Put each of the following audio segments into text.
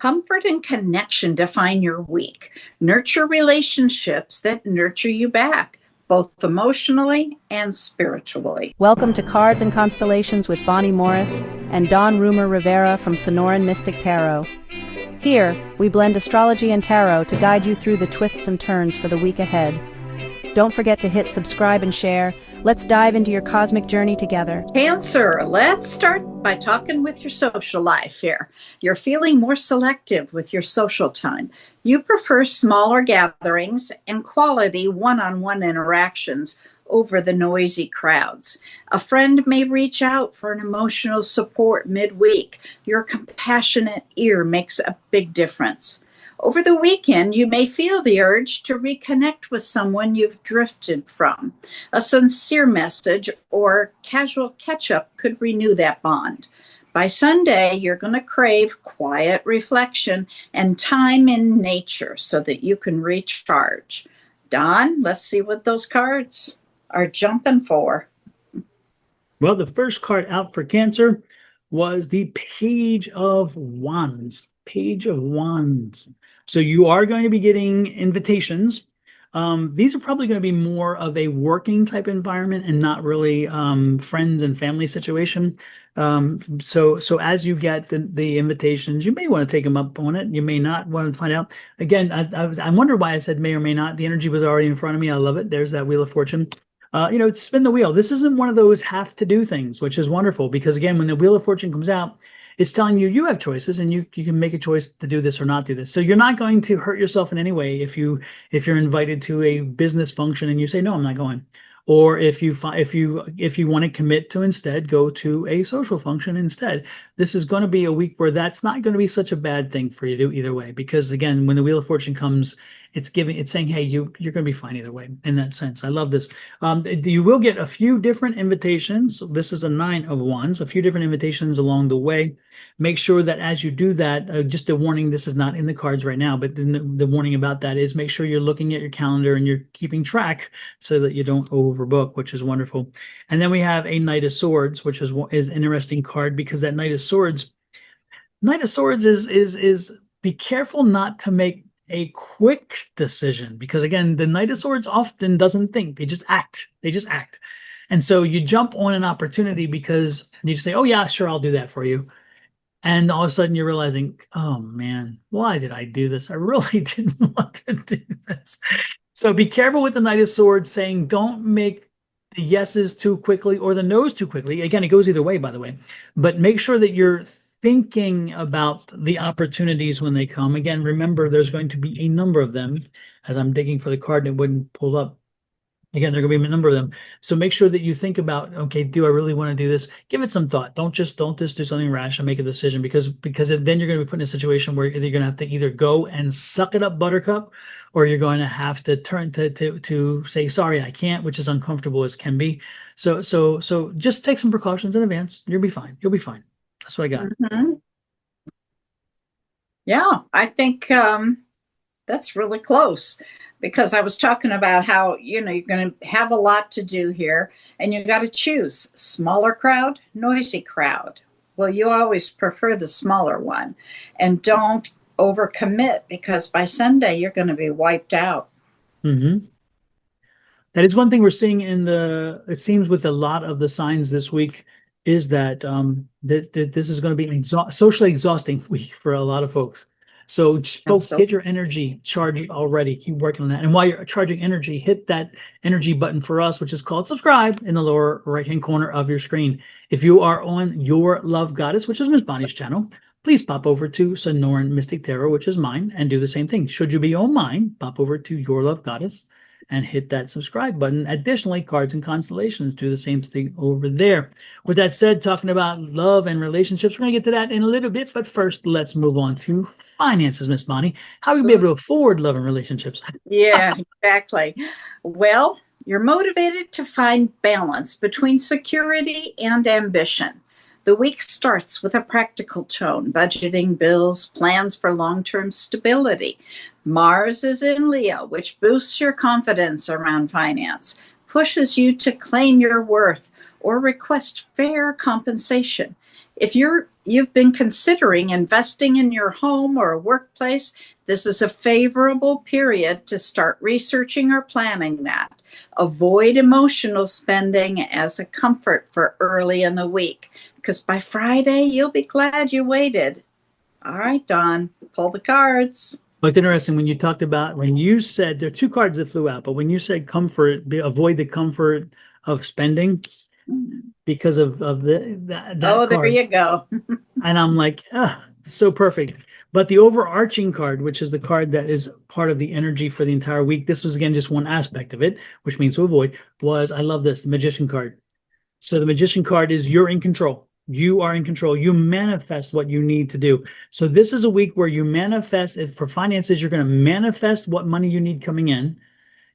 Comfort and connection define your week. Nurture relationships that nurture you back, both emotionally and spiritually. Welcome to Cards and Constellations with Bonnie Morris and Don Rumor Rivera from Sonoran Mystic Tarot. Here, we blend astrology and tarot to guide you through the twists and turns for the week ahead. Don't forget to hit subscribe and share. Let's dive into your cosmic journey together. Cancer, let's start by talking with your social life here. You're feeling more selective with your social time. You prefer smaller gatherings and quality one-on-one interactions over the noisy crowds. A friend may reach out for an emotional support midweek. Your compassionate ear makes a big difference. Over the weekend, you may feel the urge to reconnect with someone you've drifted from. A sincere message or casual catch-up could renew that bond. By Sunday, you're going to crave quiet reflection and time in nature so that you can recharge. Don, let's see what those cards are jumping for. Well, the first card out for Cancer was the Page of Wands. Page of Wands. So you are going to be getting invitations. These are probably going to be more of a working type environment and not really friends and family situation. So as you get the invitations, you may want to take them up on it. You may not want to find out. Again, I wonder why I said may or may not. The energy was already in front of me. I love it. There's that Wheel of Fortune. Spin the wheel. This isn't one of those have to do things, which is wonderful because again, when the Wheel of Fortune comes out, it's telling you you have choices and you can make a choice to do this or not do this. So you're not going to hurt yourself in any way if you're invited to a business function and you say no, I'm not going. Or if you want to commit to instead go to a social function instead. This is going to be a week where that's not going to be such a bad thing for you to do either way. Because again, when the Wheel of Fortune comes, it's saying, hey, you're going to be fine either way in that sense. I love this. You will get a few different invitations. This is a 9 of Wands, a few different invitations along the way. Make sure that as you do that, just a warning, this is not in the cards right now, but the warning about that is make sure you're looking at your calendar and you're keeping track so that you don't overbook, which is wonderful. And then we have a Knight of Swords, which is an interesting card because that Knight of Swords is be careful not to make a quick decision because again, the Knight of Swords often doesn't think, they just act. And so you jump on an opportunity because you say, oh yeah, sure, I'll do that for you. And all of a sudden you're realizing, oh man, why did I do this? I really didn't want to do this. So be careful with the Knight of Swords saying, don't make the yeses too quickly or the no's too quickly. Again, it goes either way, by the way, but make sure that you're thinking about the opportunities when they come. Again, remember, there's going to be a number of them. As I'm digging for the card and it wouldn't pull up. Again, there are going to be a number of them. So make sure that you think about, okay, do I really want to do this? Give it some thought. Don't just do something rash and make a decision because then you're going to be put in a situation where you're going to have to either go and suck it up, buttercup, or you're going to have to turn to say, sorry, I can't, which is uncomfortable as can be. So just take some precautions in advance. You'll be fine. You'll be fine. That's what I got. Mm-hmm. Yeah, I think that's really close because I was talking about how, you're going to have a lot to do here and you got to choose smaller crowd, noisy crowd. Well, you always prefer the smaller one and don't overcommit because by Sunday you're going to be wiped out. Mm-hmm. That is one thing we're seeing it seems with a lot of the signs this week is that that this is going to be an socially exhausting week for a lot of folks. So folks, get your energy charged already. Keep working on that. And while you're charging energy, hit that energy button for us, which is called subscribe in the lower right-hand corner of your screen. If you are on Your Love Goddess, which is Miss Bonnie's channel, please pop over to Sonoran Mystic Tarot, which is mine, and do the same thing. Should you be on mine, pop over to Your Love Goddess and hit that subscribe button. Additionally, Cards and Constellations do the same thing over there. With that said, talking about love and relationships, we're going to get to that in a little bit, but first, let's move on to finances, Miss Bonnie. How will you be able to afford love and relationships? Yeah, exactly. Well, you're motivated to find balance between security and ambition. The week starts with a practical tone, budgeting bills, plans for long-term stability. Mars is in Leo, which boosts your confidence around finance, pushes you to claim your worth or request fair compensation. If you're you've been considering investing in your home or a workplace, this is a favorable period to start researching or planning that. Avoid emotional spending as a comfort for early in the week, because by Friday, you'll be glad you waited. All right, Dawn, pull the cards. Looked interesting when you talked about, when you said there are two cards that flew out, but when you said comfort, avoid the comfort of spending because of that Oh, there card. you go. And I'm like, so perfect. But the overarching card, which is the card that is part of the energy for the entire week, this was again just one aspect of it, which means to avoid, was I love this, the Magician card. So the Magician card is you're in control. You are in control. You manifest what you need to do. So this is a week where you manifest. If for finances, you're going to manifest what money you need coming in.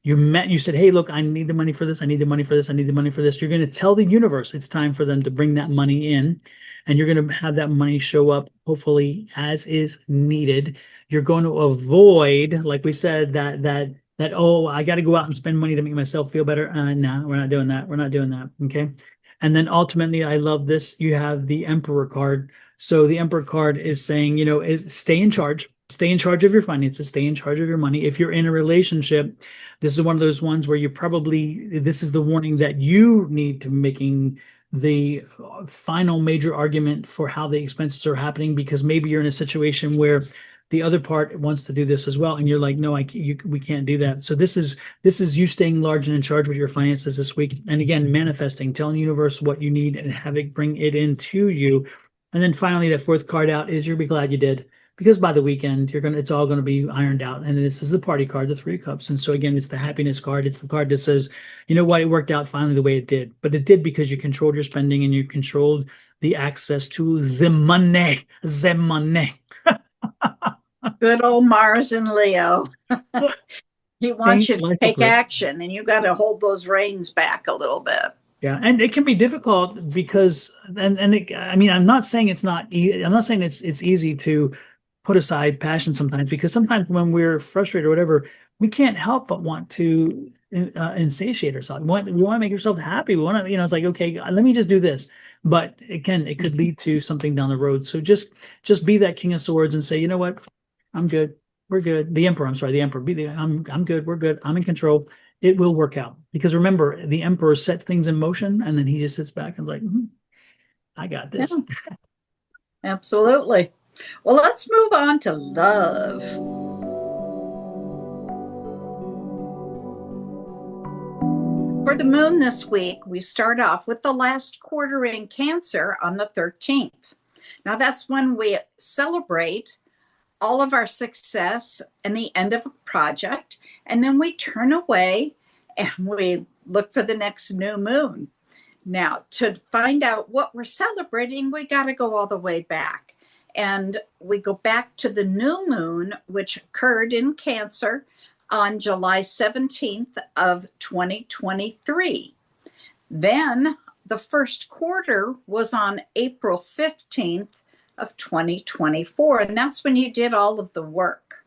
You said, hey, look, I need the money for this. I need the money for this. I need the money for this. You're going to tell the universe it's time for them to bring that money in, and you're going to have that money show up, hopefully, as is needed. You're going to avoid, like we said, that oh, I got to go out and spend money to make myself feel better. No, we're not doing that. We're not doing that. Okay. And then ultimately, I love this. You have the Emperor card. So the Emperor card is saying, is stay in charge. Stay in charge of your finances. Stay in charge of your money. If you're in a relationship, this is one of those ones where this is the warning that you need to be making the final major argument for how the expenses are happening, because maybe you're in a situation where the other part wants to do this as well, and you're like, no, we can't do that. So this is you staying large and in charge with your finances this week, and again, manifesting, telling the universe what you need and have it bring it into you. And then finally, the fourth card out is you'll be glad you did, because by the weekend it's all going to be ironed out. And this is the party card, the Three of Cups. And so again, it's the happiness card. It's the card that says, you know what, it worked out finally the way it did. But it did because you controlled your spending and you controlled the access to the money. The money. Good old Mars and Leo. He wants you to take action, and you got to hold those reins back a little bit. Yeah, and it can be difficult because, I mean, I'm not saying it's not. I'm not saying it's easy to put aside passion sometimes, because sometimes when we're frustrated or whatever, we can't help but want to insatiate ourselves. We want to make ourselves happy. We want to, it's like, okay, let me just do this. But again, it could lead to something down the road. So just be that King of Swords and say, you know what, I'm good. We're good. The Emperor, I'm sorry, the Emperor. I'm good. We're good. I'm in control. It will work out, because remember, the Emperor sets things in motion, and then he just sits back and is like, I got this. Yeah. Absolutely. Well, let's move on to love. For the moon this week, we start off with the last quarter in Cancer on the 13th. Now, that's when we celebrate all of our success and the end of a project, and then we turn away and we look for the next new moon. Now, to find out what we're celebrating, we got to go all the way back. And we go back to the new moon, which occurred in Cancer on July 17th of 2023. Then the first quarter was on April 15th of 2024. And that's when you did all of the work.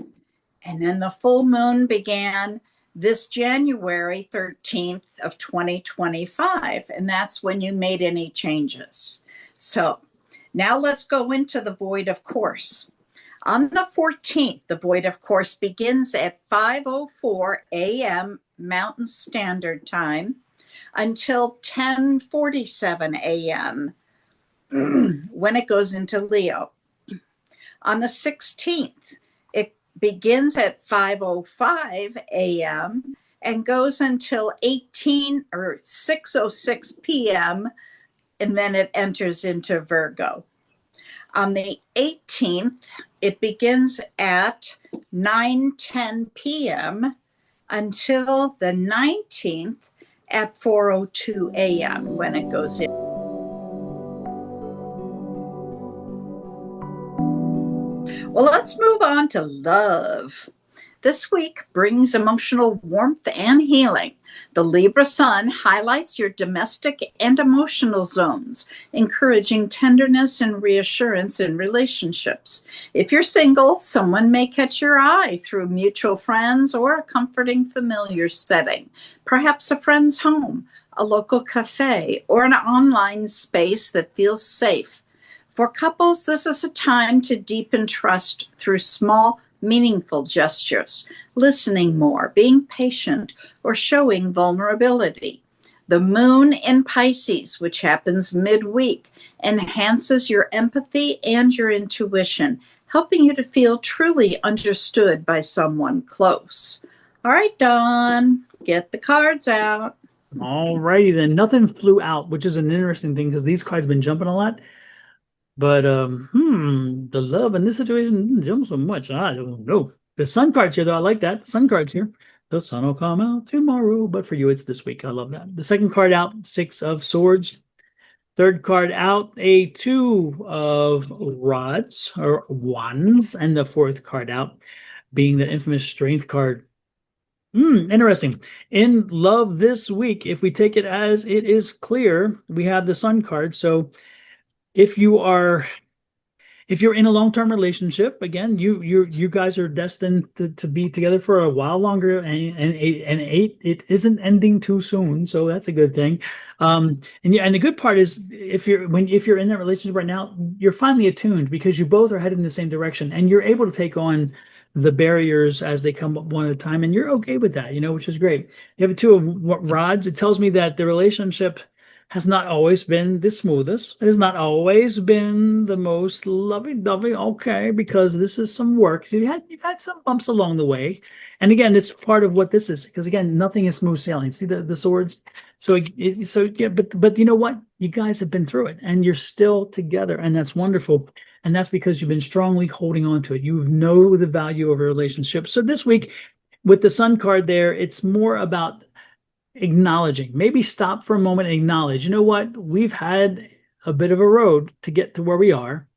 And then the full moon began this January 13th of 2025. And that's when you made any changes. So now let's go into the void of course. On the 14th, the void of course begins at 5:04 a.m. Mountain Standard Time until 10:47 a.m. when it goes into Leo. On the 16th, it begins at 5:05 a.m. and goes until 6:06 p.m. and then it enters into Virgo. On the 18th, it begins at 9:10 p.m. until the 19th at 4:02 a.m. when it goes in. Well, let's move on to love. This week brings emotional warmth and healing. The Libra Sun highlights your domestic and emotional zones, encouraging tenderness and reassurance in relationships. If you're single, someone may catch your eye through mutual friends or a comforting familiar setting, perhaps a friend's home, a local cafe, or an online space that feels safe. For couples, this is a time to deepen trust through small, meaningful gestures, listening more, being patient, or showing vulnerability. The moon in Pisces, which happens midweek, enhances your empathy and your intuition, helping you to feel truly understood by someone close. All right, Dawn, get the cards out. All righty then. Nothing flew out, which is an interesting thing because these cards been jumping a lot. But the love in this situation didn't jump so much. I don't know. The sun card's here though. I like that. The sun card's here. The sun will come out tomorrow, but for you it's this week. I love that. The second card out, Six of Swords. Third card out, a Two of Rods or Wands, and the fourth card out being the infamous Strength card. Interesting. In love this week, if we take it as it is clear, we have the Sun card. So if you're in a long-term relationship, again, you guys are destined to be together for a while longer, and eight, it isn't ending too soon, so that's a good thing. And the good part is if you're in that relationship right now, you're finally attuned because you both are headed in the same direction, and you're able to take on the barriers as they come up one at a time, and you're okay with that, which is great. You have a Two of Rods. It tells me that the relationship has not always been the smoothest. It has not always been the most lovey-dovey. Okay, because this is some work. You've had some bumps along the way, and again, it's part of what this is. Because again, nothing is smooth sailing. See the swords. So yeah, but you know what? You guys have been through it, and you're still together, and that's wonderful. And that's because you've been strongly holding on to it. You know the value of a relationship. So this week, with the Sun card there, it's more about acknowledging. Maybe stop for a moment and acknowledge, you know what? We've had a bit of a road to get to where we are,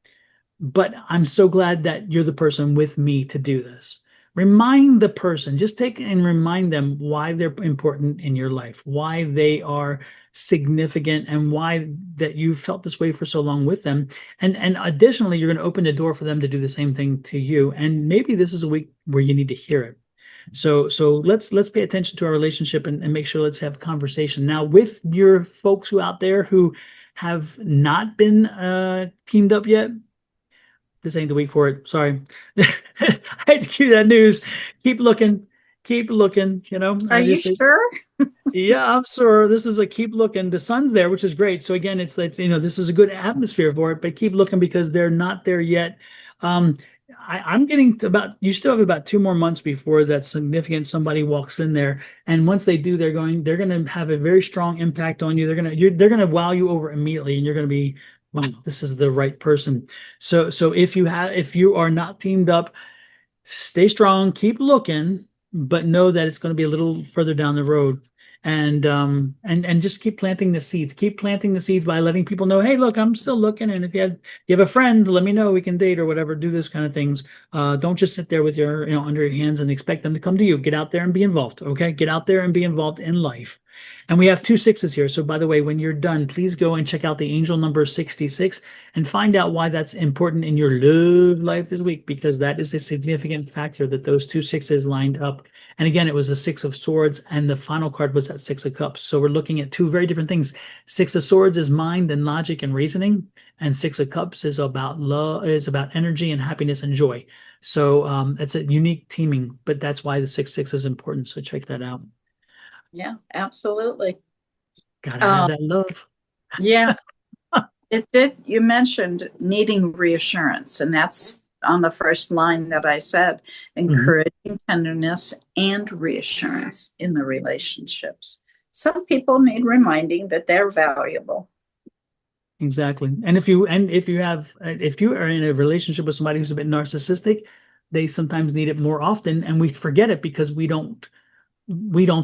but I'm so glad that you're the person with me to do this. Remind the person, just take and remind them why they're important in your life, why they are significant, and why that you felt this way for so long with them. And additionally, you're going to open the door for them to do the same thing to you. And maybe this is a week where you need to hear it. So let's pay attention to our relationship and make sure let's have a conversation. Now, with your folks who out there who have not been teamed up yet, this ain't the week for it. Sorry. I hate to give you that news. Keep looking. Keep looking. Are you sure? Yeah, I'm sure. This is a keep looking. The sun's there, which is great. So again, it's this is a good atmosphere for it, but keep looking because they're not there yet. I'm getting to you still have about 2 more months before that significant somebody walks in there. And once they do, they're going to have a very strong impact on you. They're going to wow you over immediately. And you're going to be, wow, this is the right person. So if you are not teamed up, stay strong, keep looking, but know that it's going to be a little further down the road. And just keep planting the seeds. Keep planting the seeds by letting people know, hey, look, I'm still looking. And if you have a friend, let me know. We can date or whatever. Do this kind of things. Don't just sit there with your under your hands and expect them to come to you. Get out there and be involved. Okay, get out there and be involved in life. And we have 2 6s here. So by the way, when you're done, please go and check out the angel number 66 and find out why that's important in your love life this week, because that is a significant factor that those 2 6s lined up. And again, it was a 6 of Swords, and the final card was that 6 of Cups. So we're looking at 2 very different things. 6 of Swords is mind and logic and reasoning, and 6 of Cups is about love, is about energy and happiness and joy. So it's a unique teaming, but that's why the 6-6 is important. So check that out. Yeah, absolutely. Gotta have that love. Yeah. It did. You mentioned needing reassurance, and that's on the first line that I said, encouraging tenderness and reassurance in the relationships. Some people need reminding that they're valuable. Exactly. And if you are in a relationship with somebody who's a bit narcissistic, they sometimes need it more often, and we forget it because we don't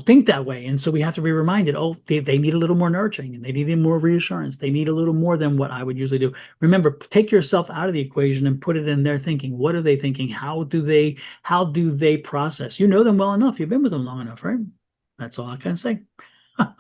think that way. And so we have to be reminded, they need a little more nurturing, and they need more reassurance. They need a little more than what I would usually do. Remember, take yourself out of the equation and put it in their thinking. What are they thinking? How do they process? You know them well enough. You've been with them long enough, right? That's all I can say.